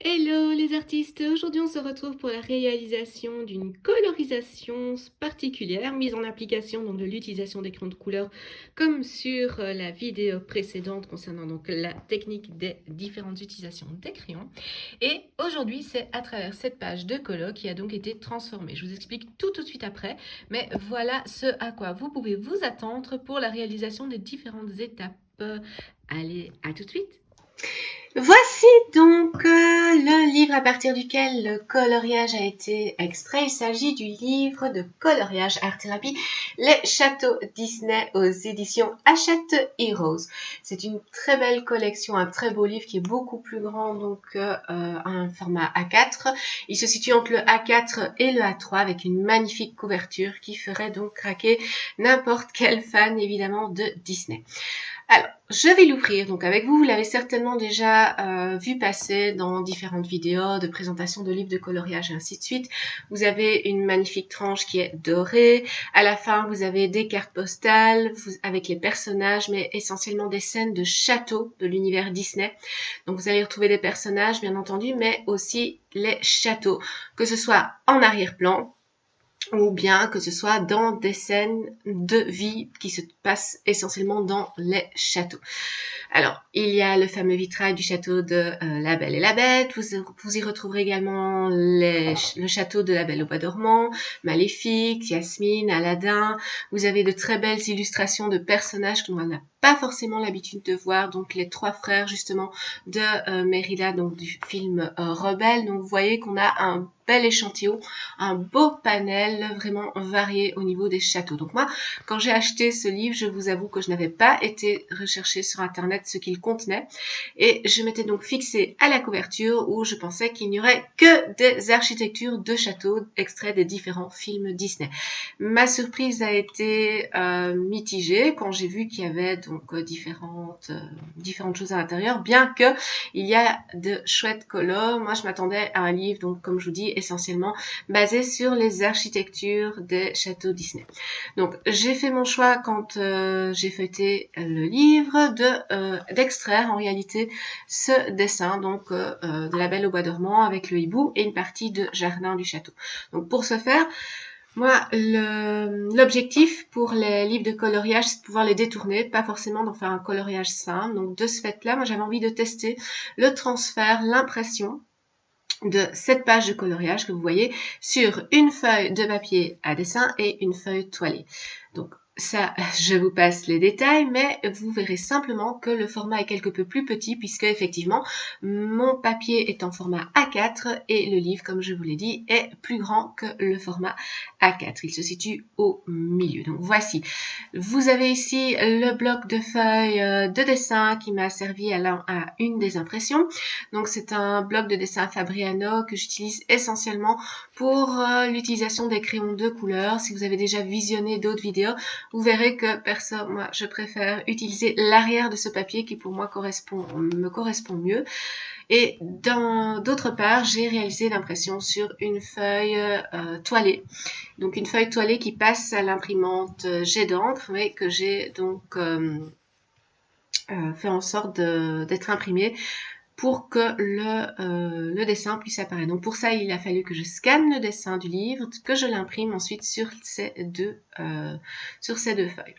Hello les artistes, aujourd'hui on se retrouve pour la réalisation d'une colorisation particulière mise en application donc de l'utilisation des crayons de couleur comme sur la vidéo précédente concernant donc la technique des différentes utilisations des crayons. Et aujourd'hui c'est à travers cette page de colo qui a donc été transformée. Je vous explique tout de suite après, mais voilà ce à quoi vous pouvez vous attendre pour la réalisation des différentes étapes. Allez, à tout de suite. Voici donc le livre à partir duquel le coloriage a été extrait. Il s'agit du livre de coloriage art thérapie Les Châteaux Disney aux éditions Hachette Heroes. C'est une très belle collection, un très beau livre qui est beaucoup plus grand donc un format A4. Il se situe entre le A4 et le A3 avec une magnifique couverture qui ferait donc craquer n'importe quel fan évidemment de Disney. Alors, je vais l'ouvrir donc avec vous. Vous l'avez certainement déjà vu passer dans différentes vidéos de présentation de livres de coloriage et ainsi de suite. Vous avez une magnifique tranche qui est dorée. À la fin, vous avez des cartes postales avec les personnages, mais essentiellement des scènes de châteaux de l'univers Disney. Donc, vous allez retrouver des personnages, bien entendu, mais aussi les châteaux, que ce soit en arrière-plan, ou bien que ce soit dans des scènes de vie qui se passent essentiellement dans les châteaux. Alors, il y a le fameux vitrail du château de La Belle et la Bête. Vous y retrouverez également le château de La Belle au Bois dormant, Maléfique, Jasmine, Aladdin. Vous avez de très belles illustrations de personnages qu'on n'a pas forcément l'habitude de voir. Donc, les trois frères, justement, de Mérida, donc du film Rebelle. Donc, vous voyez qu'on a un bel échantillon, un beau panel vraiment varié au niveau des châteaux. Donc moi, quand j'ai acheté ce livre, je vous avoue que je n'avais pas été rechercher sur internet ce qu'il contenait et je m'étais donc fixée à la couverture où je pensais qu'il n'y aurait que des architectures de châteaux extraits des différents films Disney. Ma surprise a été mitigée quand j'ai vu qu'il y avait donc différentes choses à l'intérieur, bien que il y a de chouettes colos. Moi, je m'attendais à un livre, donc comme je vous dis, essentiellement basé sur les architectures des châteaux Disney. Donc, j'ai fait mon choix quand j'ai feuilleté le livre d'extraire en réalité ce dessin donc de La Belle au Bois dormant avec le hibou et une partie de Jardin du château. Donc, pour ce faire, moi, l'objectif pour les livres de coloriage, c'est de pouvoir les détourner, pas forcément d'en faire un coloriage simple. Donc, de ce fait-là, moi, j'avais envie de tester le transfert, l'impression de cette page de coloriage que vous voyez sur une feuille de papier à dessin et une feuille toilée. Donc ça, je vous passe les détails, mais vous verrez simplement que le format est quelque peu plus petit puisque effectivement mon papier est en format A4 et le livre, comme je vous l'ai dit, est plus grand que le format A4. Il se situe au milieu. Donc voici. Vous avez ici le bloc de feuilles de dessin qui m'a servi à une des impressions. Donc c'est un bloc de dessin Fabriano que j'utilise essentiellement pour l'utilisation des crayons de couleur. Si vous avez déjà visionné d'autres vidéos, vous verrez que moi je préfère utiliser l'arrière de ce papier qui pour moi me correspond mieux. Et d'autre part, j'ai réalisé l'impression sur une feuille toilée. Donc une feuille toilée qui passe à l'imprimante jet d'encre, mais que j'ai donc fait en sorte d'être imprimée pour que le dessin puisse apparaître. Donc pour ça, il a fallu que je scanne le dessin du livre, que je l'imprime ensuite sur ces deux feuilles.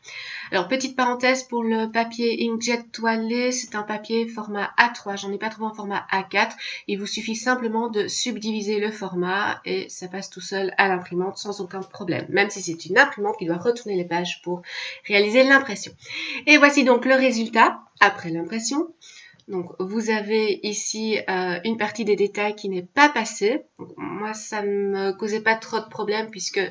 Alors petite parenthèse pour le papier inkjet toilé, c'est un papier format A3. J'en ai pas trouvé en format A4. Il vous suffit simplement de subdiviser le format et ça passe tout seul à l'imprimante sans aucun problème. Même si c'est une imprimante qui doit retourner les pages pour réaliser l'impression. Et voici donc le résultat après l'impression. Donc, vous avez ici une partie des détails qui n'est pas passée. Moi, ça ne me causait pas trop de problèmes puisque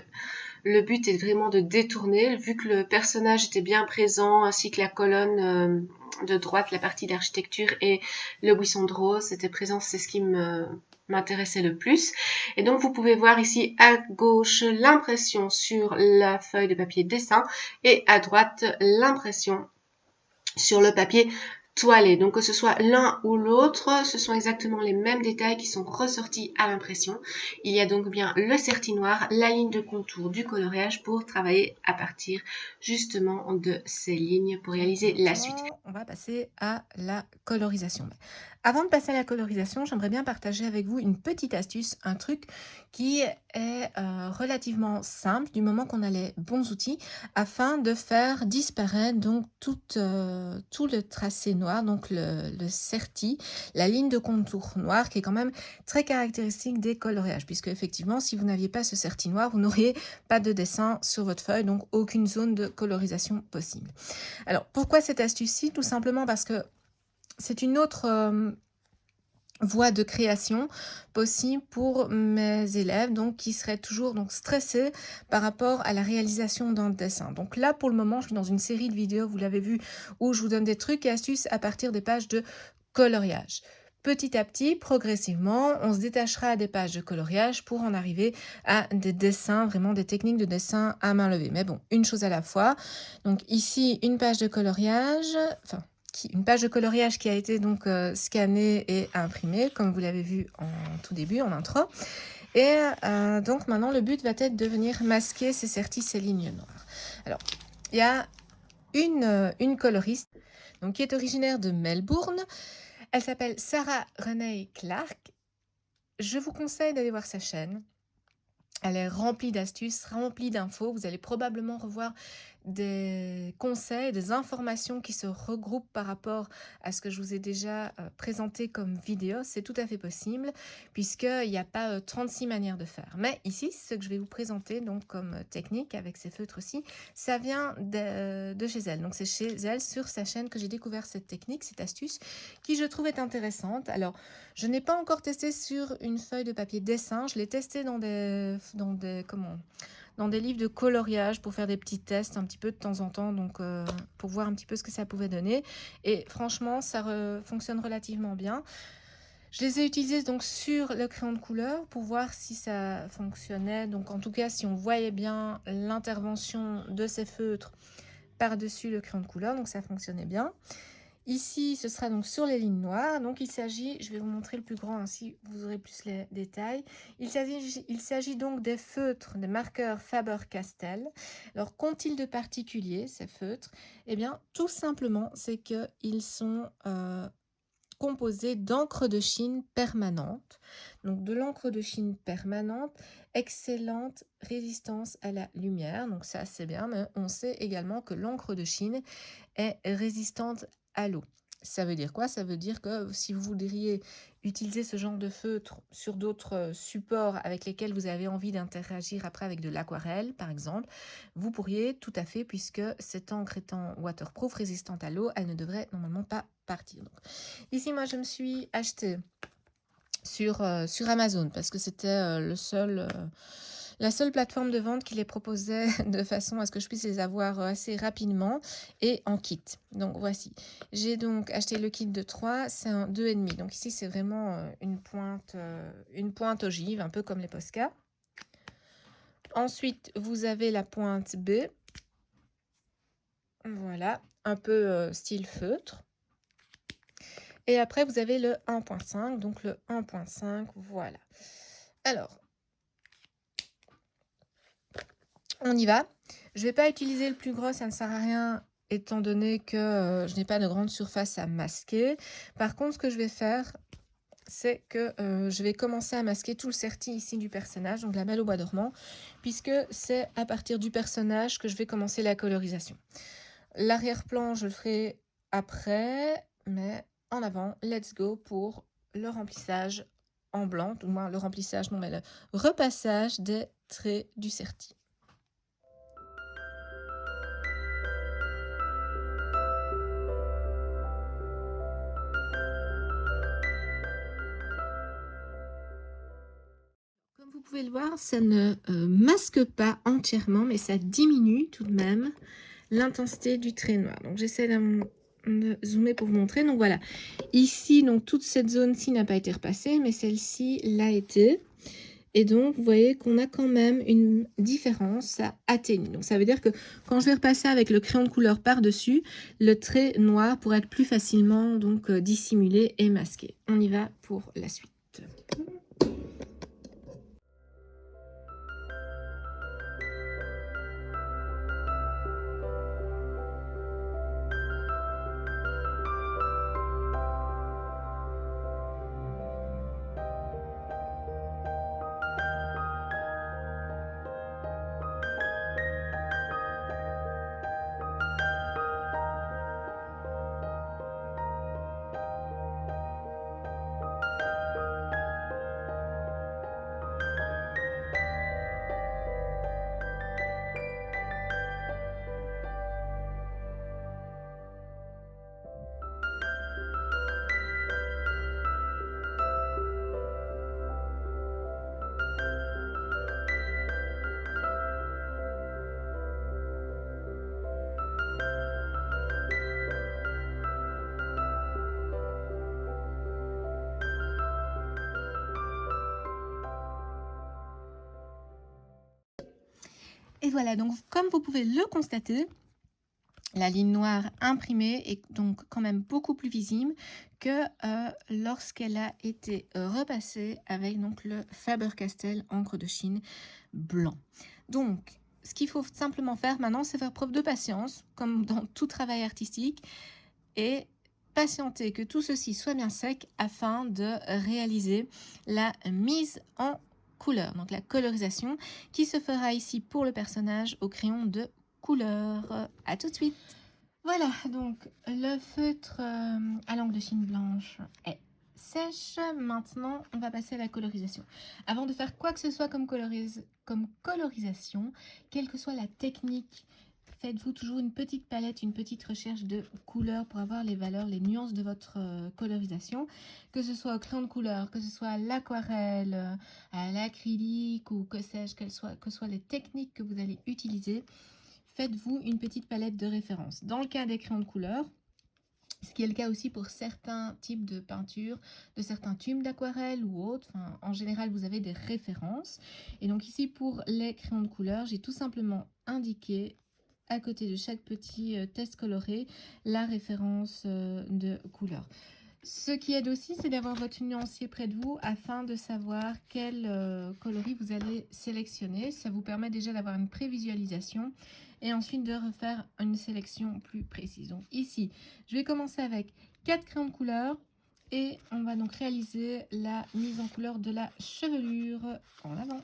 le but est vraiment de détourner. Vu que le personnage était bien présent, ainsi que la colonne de droite, la partie d'architecture et le buisson de rose était présent, c'est ce qui m'intéressait le plus. Et donc, vous pouvez voir ici à gauche l'impression sur la feuille de papier dessin et à droite l'impression sur le papier toilé. Donc que ce soit l'un ou l'autre, ce sont exactement les mêmes détails qui sont ressortis à l'impression. Il y a donc bien le certi noir, la ligne de contour du coloriage pour travailler à partir justement de ces lignes pour réaliser la suite. On va passer à la colorisation. Avant de passer à la colorisation, j'aimerais bien partager avec vous une petite astuce, un truc qui est relativement simple du moment qu'on a les bons outils afin de faire disparaître donc tout le tracé noir, donc le certi, la ligne de contour noir qui est quand même très caractéristique des coloriages puisque effectivement si vous n'aviez pas ce certi noir, vous n'auriez pas de dessin sur votre feuille, donc aucune zone de colorisation possible. Alors pourquoi cette astuce-ci? Tout simplement parce que c'est une autre voie de création possible pour mes élèves donc qui seraient toujours donc stressés par rapport à la réalisation d'un dessin. Donc là pour le moment je suis dans une série de vidéos, vous l'avez vu, où je vous donne des trucs et astuces à partir des pages de coloriage. Petit à petit, progressivement, on se détachera des pages de coloriage pour en arriver à des dessins, vraiment des techniques de dessin à main levée. Mais bon, une chose à la fois. Donc ici, une page de coloriage, une page de coloriage qui a été donc scannée et imprimée, comme vous l'avez vu en tout début, en intro. Et donc maintenant, le but va être de venir masquer ces certis, ces lignes noires. Alors, il y a une coloriste donc, qui est originaire de Melbourne. Elle s'appelle Sarah Renee Clark. Je vous conseille d'aller voir sa chaîne. Elle est remplie d'astuces, remplie d'infos. Vous allez probablement revoir des conseils, des informations qui se regroupent par rapport à ce que je vous ai déjà présenté comme vidéo. C'est tout à fait possible puisqu'il n'y a pas 36 manières de faire. Mais ici, ce que je vais vous présenter donc comme technique avec ces feutres-ci, ça vient de chez elle. Donc c'est chez elle, sur sa chaîne, que j'ai découvert cette technique, cette astuce qui je trouve est intéressante. Alors, je n'ai pas encore testé sur une feuille de papier dessin. Je l'ai testé dans des livres de coloriage pour faire des petits tests un petit peu de temps en temps, donc pour voir un petit peu ce que ça pouvait donner. Et franchement, ça fonctionne relativement bien. Je les ai utilisés donc sur le crayon de couleur pour voir si ça fonctionnait. Donc en tout cas, si on voyait bien l'intervention de ces feutres par-dessus le crayon de couleur, donc ça fonctionnait bien. Ici, ce sera donc sur les lignes noires. Donc, il s'agit, je vais vous montrer le plus grand, ainsi vous aurez plus les détails. Il s'agit donc des feutres, des marqueurs Faber-Castell. Alors, qu'ont-ils de particulier, ces feutres? Eh bien, tout simplement, c'est qu'ils sont composés d'encre de Chine permanente. Donc, de l'encre de Chine permanente, excellente résistance à la lumière. Donc, ça, c'est bien, mais on sait également que l'encre de Chine est résistante à l'eau. Ça veut dire quoi? Ça veut dire que si vous voudriez utiliser ce genre de feutre sur d'autres supports avec lesquels vous avez envie d'interagir après avec de l'aquarelle, par exemple, vous pourriez tout à fait, puisque cette encre étant waterproof, résistante à l'eau, elle ne devrait normalement pas partir. Donc, ici, moi, je me suis acheté sur Amazon parce que c'était la seule plateforme de vente qui les proposait de façon à ce que je puisse les avoir assez rapidement et en kit. Donc voici, j'ai donc acheté le kit de 3, c'est un 2,5. Donc ici c'est vraiment une pointe ogive, un peu comme les Posca. Ensuite vous avez la pointe B, voilà, un peu style feutre. Et après vous avez le 1.5, donc le 1.5, voilà. Alors, on y va. Je ne vais pas utiliser le plus gros, ça ne sert à rien étant donné que je n'ai pas de grande surface à masquer. Par contre, ce que je vais faire, c'est que je vais commencer à masquer tout le certi ici du personnage, donc la Belle au bois dormant, puisque c'est à partir du personnage que je vais commencer la colorisation. L'arrière-plan, je le ferai après, mais en avant, let's go pour le remplissage en blanc, ou moins le remplissage, non mais le repassage des traits du certi. Comme vous pouvez le voir, ça ne masque pas entièrement, mais ça diminue tout de même l'intensité du trait noir. Donc j'essaie de zoomer pour vous montrer. Donc voilà, ici, donc toute cette zone-ci n'a pas été repassée, mais celle-ci l'a été. Et donc, vous voyez qu'on a quand même une différence, ça atténue. Donc, ça veut dire que quand je vais repasser avec le crayon de couleur par-dessus, le trait noir pourra être plus facilement donc dissimulé et masqué. On y va pour la suite. Et voilà, donc comme vous pouvez le constater, la ligne noire imprimée est donc quand même beaucoup plus visible que lorsqu'elle a été repassée avec donc le Faber-Castell encre de Chine blanc. Donc, ce qu'il faut simplement faire maintenant, c'est faire preuve de patience, comme dans tout travail artistique, et patienter que tout ceci soit bien sec afin de réaliser la mise en couleur, donc la colorisation qui se fera ici pour le personnage au crayon de couleur. À tout de suite. Voilà, donc le feutre à l'encre de Chine blanche est sèche. Maintenant, on va passer à la colorisation. Avant de faire quoi que ce soit comme colorisation, quelle que soit la technique, faites-vous toujours une petite palette, une petite recherche de couleurs pour avoir les valeurs, les nuances de votre colorisation, que ce soit au crayon de couleur, que ce soit à l'aquarelle, à l'acrylique ou que sais-je, que soient les techniques que vous allez utiliser. Faites-vous une petite palette de référence. Dans le cas des crayons de couleur, ce qui est le cas aussi pour certains types de peinture, de certains tubes d'aquarelle ou autres. Enfin, en général, vous avez des références. Et donc ici, pour les crayons de couleur, j'ai tout simplement indiqué à côté de chaque petit test coloré la référence de couleur. Ce qui aide aussi, c'est d'avoir votre nuancier près de vous afin de savoir quel coloris vous allez sélectionner. Ça vous permet déjà d'avoir une prévisualisation et ensuite de refaire une sélection plus précise. Donc ici, je vais commencer avec 4 crayons de couleur et on va donc réaliser la mise en couleur de la chevelure en avant.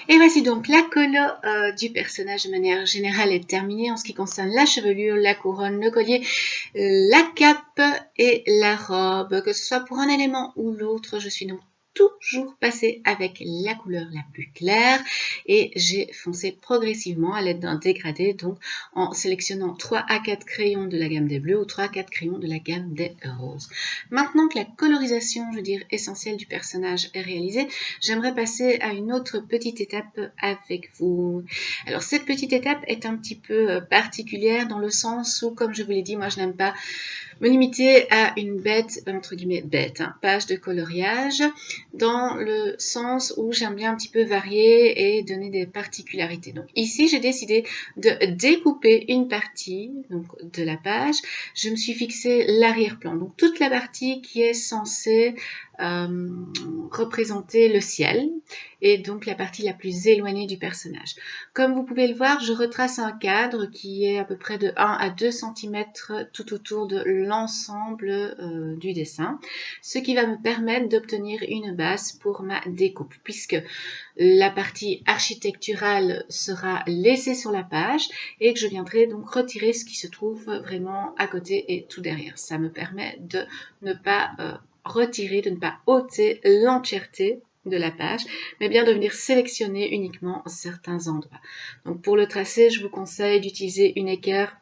Et voici donc la colo du personnage de manière générale est terminée en ce qui concerne la chevelure, la couronne, le collier, la cape et la robe. Que ce soit pour un élément ou l'autre, je suis donc toujours passée avec la couleur la plus claire et j'ai foncé progressivement à l'aide d'un dégradé, donc en sélectionnant 3 à 4 crayons de la gamme des bleus ou 3 à 4 crayons de la gamme des roses. Maintenant que la colorisation, je veux dire, essentielle du personnage est réalisée, j'aimerais passer à une autre petite étape avec vous. Alors cette petite étape est un petit peu particulière dans le sens où, comme je vous l'ai dit, moi je n'aime pas me limiter à une bête, entre guillemets bête, page de coloriage, dans le sens où j'aime bien un petit peu varier et donner des particularités. Donc ici, j'ai décidé de découper une partie donc, de la page. Je me suis fixé l'arrière-plan, donc toute la partie qui est censée représenter le ciel et donc la partie la plus éloignée du personnage. Comme vous pouvez le voir, je retrace un cadre qui est à peu près de 1 à 2 cm tout autour de l'ensemble du dessin, ce qui va me permettre d'obtenir une base pour ma découpe, puisque la partie architecturale sera laissée sur la page et que je viendrai donc retirer ce qui se trouve vraiment à côté et tout derrière. Ça me permet de ne pas retirer, de ne pas ôter l'entièreté de la page, mais bien de venir sélectionner uniquement certains endroits. Donc pour le tracé, je vous conseille d'utiliser une équerre.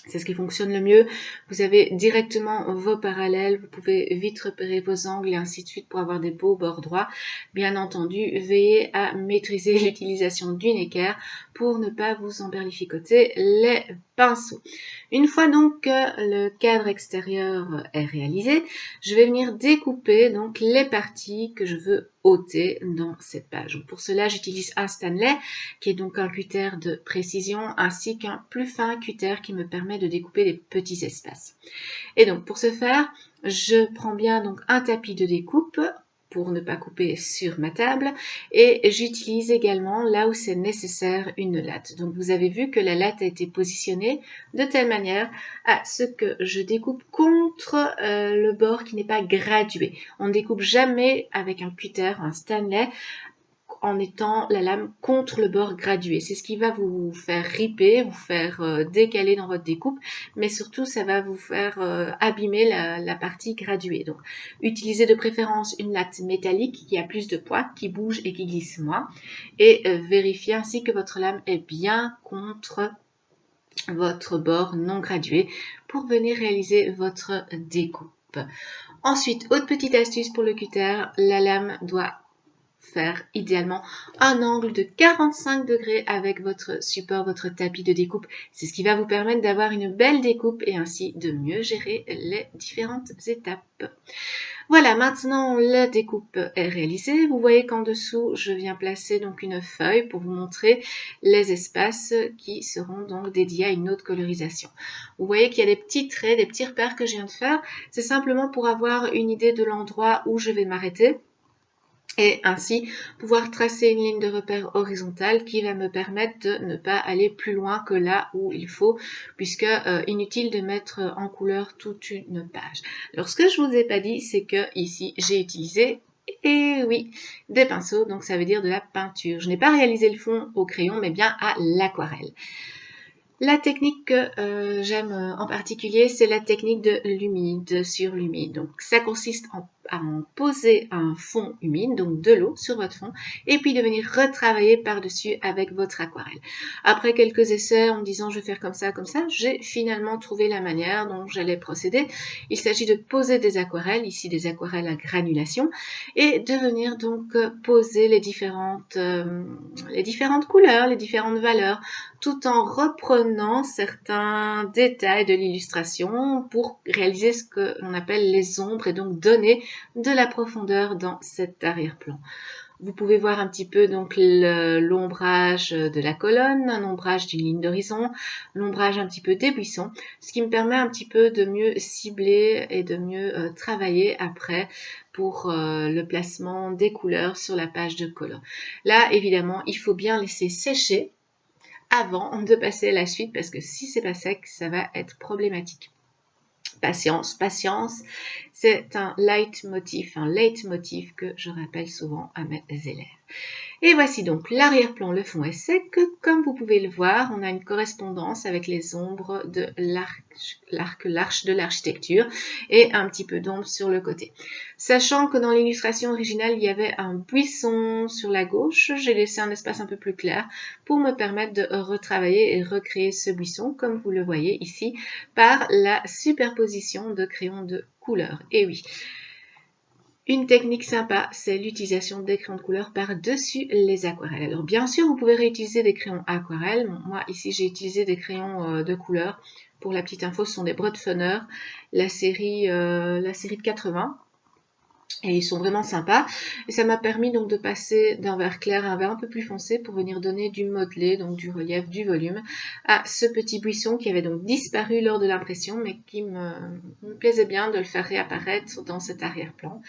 C'est ce qui fonctionne le mieux. Vous avez directement vos parallèles, vous pouvez vite repérer vos angles et ainsi de suite pour avoir des beaux bords droits. Bien entendu, veillez à maîtriser l'utilisation d'une équerre pour ne pas vous emberlificoter les pinceaux. Une fois donc que le cadre extérieur est réalisé, je vais venir découper donc les parties que je veux ôter dans cette page. Donc pour cela, j'utilise un Stanley qui est donc un cutter de précision ainsi qu'un plus fin cutter qui me permet de découper des petits espaces. Et donc pour ce faire, je prends bien donc un tapis de découpe pour ne pas couper sur ma table et j'utilise également là où c'est nécessaire une latte. Donc vous avez vu que la latte a été positionnée de telle manière à ce que je découpe contre le bord qui n'est pas gradué. On ne découpe jamais avec un cutter, un Stanley, en étant la lame contre le bord gradué. C'est ce qui va vous faire riper, vous faire décaler dans votre découpe, mais surtout ça va vous faire abîmer la partie graduée. Donc utilisez de préférence une latte métallique qui a plus de poids, qui bouge et qui glisse moins, et vérifiez ainsi que votre lame est bien contre votre bord non gradué pour venir réaliser votre découpe. Ensuite, autre petite astuce pour le cutter, la lame doit faire idéalement un angle de 45 degrés avec votre support, votre tapis de découpe. C'est ce qui va vous permettre d'avoir une belle découpe et ainsi de mieux gérer les différentes étapes. Voilà, maintenant la découpe est réalisée. Vous voyez qu'en dessous, je viens placer donc une feuille pour vous montrer les espaces qui seront donc dédiés à une autre colorisation. Vous voyez qu'il y a des petits traits, des petits repères que je viens de faire. C'est simplement pour avoir une idée de l'endroit où je vais m'arrêter et ainsi pouvoir tracer une ligne de repère horizontale qui va me permettre de ne pas aller plus loin que là où il faut, puisque inutile de mettre en couleur toute une page. Alors ce que je vous ai pas dit, c'est que ici j'ai utilisé, et oui, des pinceaux, donc ça veut dire de la peinture. Je n'ai pas réalisé le fond au crayon, mais bien à l'aquarelle. La technique que j'aime en particulier, c'est la technique de l'humide sur l'humide. Donc ça consiste à en poser un fond humide, donc de l'eau sur votre fond, et puis de venir retravailler par-dessus avec votre aquarelle. Après quelques essais en me disant je vais faire comme ça, j'ai finalement trouvé la manière dont j'allais procéder. Il s'agit de poser des aquarelles, ici des aquarelles à granulation, et de venir donc poser les différentes couleurs, les différentes valeurs, tout en reprenant certains détails de l'illustration pour réaliser ce que l'on appelle les ombres et donc donner de la profondeur dans cet arrière-plan. Vous pouvez voir un petit peu donc l'ombrage de la colonne, un ombrage d'une ligne d'horizon, l'ombrage un petit peu des buissons, ce qui me permet un petit peu de mieux cibler et de mieux travailler après pour le placement des couleurs sur la page de color. Là, évidemment, il faut bien laisser sécher avant de passer à la suite parce que si c'est pas sec, ça va être problématique. Patience, patience, c'est un leitmotiv que je rappelle souvent à mes élèves. Et voici donc l'arrière-plan, le fond est sec. Comme vous pouvez le voir, on a une correspondance avec les ombres de l'arche de l'architecture et un petit peu d'ombre sur le côté. Sachant que dans l'illustration originale, il y avait un buisson sur la gauche, j'ai laissé un espace un peu plus clair pour me permettre de retravailler et recréer ce buisson, comme vous le voyez ici, par la superposition de crayons de couleur. Et oui, une technique sympa, c'est l'utilisation des crayons de couleur par-dessus les aquarelles. Alors bien sûr, vous pouvez réutiliser des crayons aquarelles. Moi, ici, j'ai utilisé des crayons de couleur. Pour la petite info, ce sont des Brotfunner, la série de 80. Et ils sont vraiment sympas. Et ça m'a permis donc de passer d'un vert clair à un vert un peu plus foncé pour venir donner du modelé, donc du relief, du volume à ce petit buisson qui avait donc disparu lors de l'impression, mais qui me plaisait bien de le faire réapparaître dans cet arrière-plan.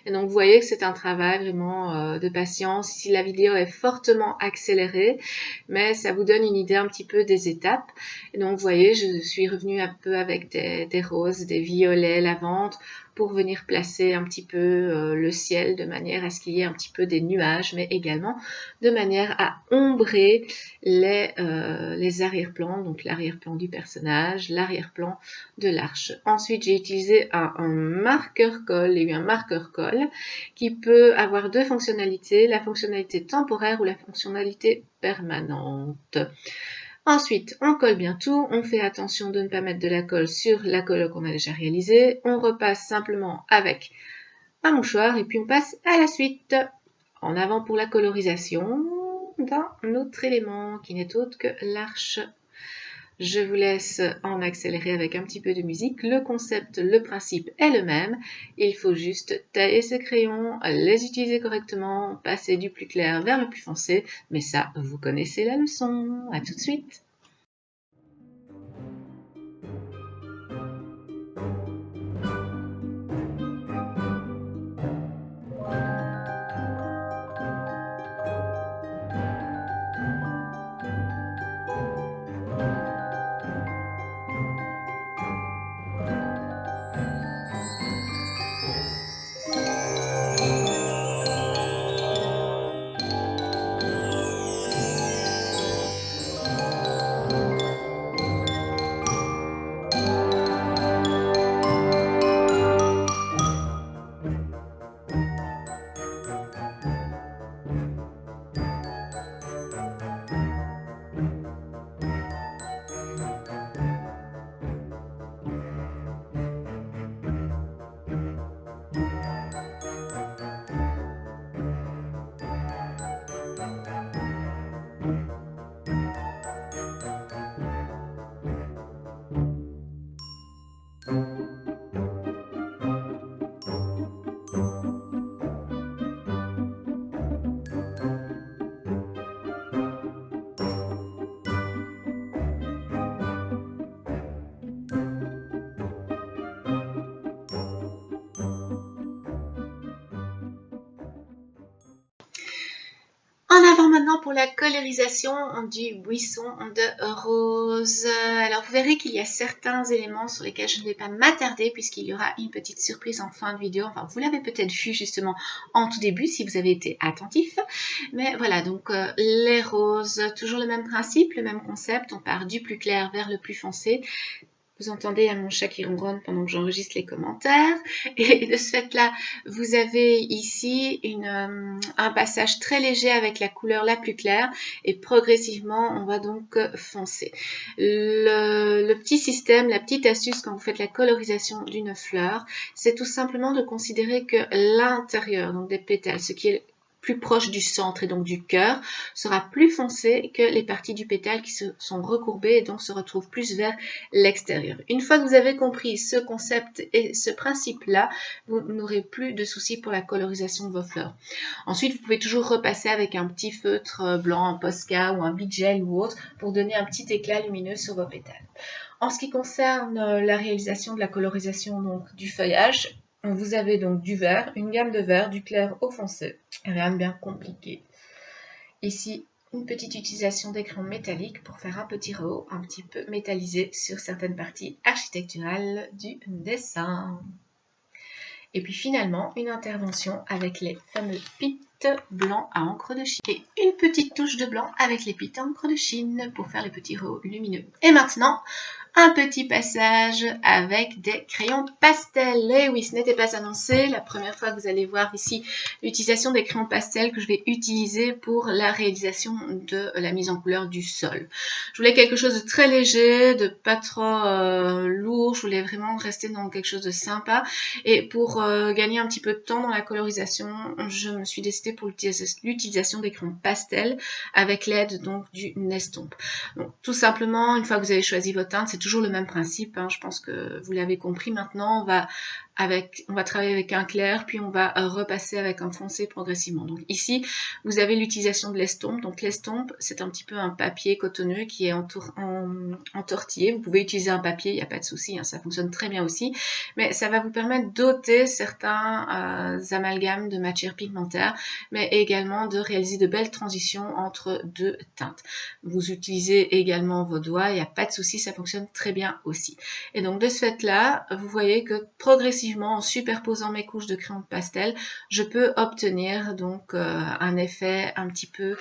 Et donc vous voyez que c'est un travail vraiment de patience. Ici la vidéo est fortement accélérée, mais ça vous donne une idée un petit peu des étapes. Et donc vous voyez, je suis revenue un peu avec des roses, des violets, lavande, pour venir placer un petit peu le ciel de manière à ce qu'il y ait un petit peu des nuages, mais également de manière à ombrer les arrière-plans, donc l'arrière-plan du personnage, l'arrière-plan de l'arche. Ensuite, j'ai utilisé un marqueur colle et un marqueur colle qui peut avoir deux fonctionnalités, la fonctionnalité temporaire ou la fonctionnalité permanente. Ensuite, on colle bien tout, on fait attention de ne pas mettre de la colle sur la colle qu'on a déjà réalisée, on repasse simplement avec un mouchoir et puis on passe à la suite. En avant pour la colorisation d'un autre élément qui n'est autre que l'arche. Je vous laisse en accélérer avec un petit peu de musique. Le concept, le principe est le même. Il faut juste tailler ses crayons, les utiliser correctement, passer du plus clair vers le plus foncé. Mais ça, vous connaissez la leçon. À tout de suite. En avant maintenant pour la colorisation du buisson de rose. Alors vous verrez qu'il y a certains éléments sur lesquels je ne vais pas m'attarder puisqu'il y aura une petite surprise en fin de vidéo. Enfin, vous l'avez peut-être vu justement en tout début si vous avez été attentif. Mais voilà, donc les roses, toujours le même principe, le même concept. On part du plus clair vers le plus foncé. Vous entendez mon chat qui ronronne pendant que j'enregistre les commentaires. Et de ce fait-là, vous avez ici un passage très léger avec la couleur la plus claire. Et progressivement, on va donc foncer. Le petit système, la petite astuce quand vous faites la colorisation d'une fleur, c'est tout simplement de considérer que l'intérieur, donc des pétales, ce qui est plus proche du centre et donc du cœur, sera plus foncé que les parties du pétale qui se sont recourbées et donc se retrouvent plus vers l'extérieur. Une fois que vous avez compris ce concept et ce principe-là, vous n'aurez plus de soucis pour la colorisation de vos fleurs. Ensuite, vous pouvez toujours repasser avec un petit feutre blanc, un Posca ou un Big Gel ou autre pour donner un petit éclat lumineux sur vos pétales. En ce qui concerne la réalisation de la colorisation donc, du feuillage, vous avez donc du vert, une gamme de vert, du clair au foncé. Rien de bien compliqué. Ici, une petite utilisation d'écran métallique pour faire un petit rehaut un petit peu métallisé sur certaines parties architecturales du dessin. Et puis finalement, une intervention avec les fameux pits blancs à encre de Chine. Et une petite touche de blanc avec les pits à encre de Chine pour faire les petits rehaut lumineux. Et maintenant, un petit passage avec des crayons pastels. Et oui, ce n'était pas annoncé. La première fois que vous allez voir ici l'utilisation des crayons pastels que je vais utiliser pour la réalisation de la mise en couleur du sol. Je voulais quelque chose de très léger, de pas trop lourd. Je voulais vraiment rester dans quelque chose de sympa. Et pour gagner un petit peu de temps dans la colorisation, je me suis décidée pour l'utilisation des crayons pastels avec l'aide donc du Nestomp. Donc, tout simplement, une fois que vous avez choisi votre teinte, c'est toujours le même principe, hein, je pense que vous l'avez compris. Maintenant, on va travailler avec un clair, puis on va repasser avec un foncé progressivement. Donc ici, vous avez l'utilisation de l'estompe. Donc l'estompe, c'est un petit peu un papier cotonneux qui est entortillé. Vous pouvez utiliser un papier, il n'y a pas de souci, hein, ça fonctionne très bien aussi. Mais ça va vous permettre d'ôter certains amalgames de matière pigmentaire, mais également de réaliser de belles transitions entre deux teintes. Vous utilisez également vos doigts, il n'y a pas de souci, ça fonctionne très bien aussi. Et donc de ce fait-là, vous voyez que progressivement, effectivement, en superposant mes couches de crayon de pastel, je peux obtenir donc un effet un petit peu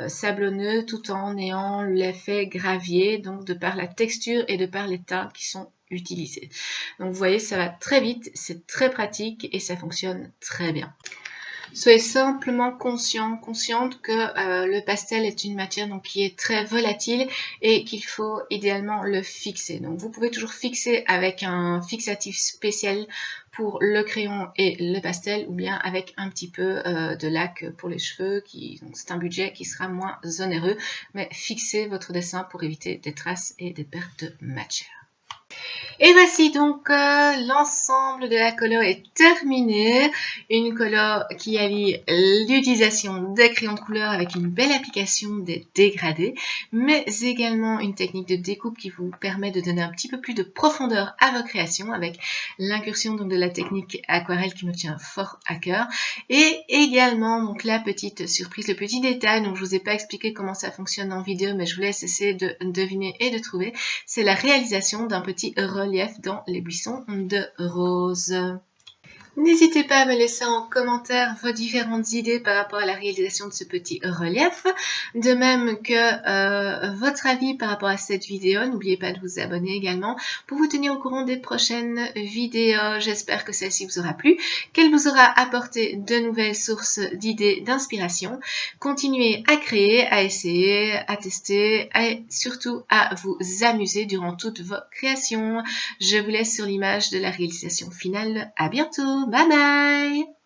sablonneux tout en ayant l'effet gravier, donc de par la texture et de par les teintes qui sont utilisées. Donc vous voyez, ça va très vite, c'est très pratique et ça fonctionne très bien. Soyez simplement consciente que le pastel est une matière donc, qui est très volatile et qu'il faut idéalement le fixer. Donc vous pouvez toujours fixer avec un fixatif spécial pour le crayon et le pastel ou bien avec un petit peu de lac pour les cheveux. C'est un budget qui sera moins onéreux, mais fixez votre dessin pour éviter des traces et des pertes de matière. Et voici donc l'ensemble de la colo est terminé. Une colo qui allie l'utilisation des crayons de couleur avec une belle application des dégradés, mais également une technique de découpe qui vous permet de donner un petit peu plus de profondeur à vos créations avec l'incursion donc de la technique aquarelle qui me tient fort à cœur. Et également donc la petite surprise, le petit détail, donc je vous ai pas expliqué comment ça fonctionne en vidéo, mais je vous laisse essayer de deviner et de trouver. C'est la réalisation d'un petit relief dans les buissons de rose. N'hésitez pas à me laisser en commentaire vos différentes idées par rapport à la réalisation de ce petit relief. De même que votre avis par rapport à cette vidéo. N'oubliez pas de vous abonner également pour vous tenir au courant des prochaines vidéos. J'espère que celle-ci vous aura plu, qu'elle vous aura apporté de nouvelles sources d'idées, d'inspiration. Continuez à créer, à essayer, à tester et surtout à vous amuser durant toutes vos créations. Je vous laisse sur l'image de la réalisation finale. À bientôt! Bye bye!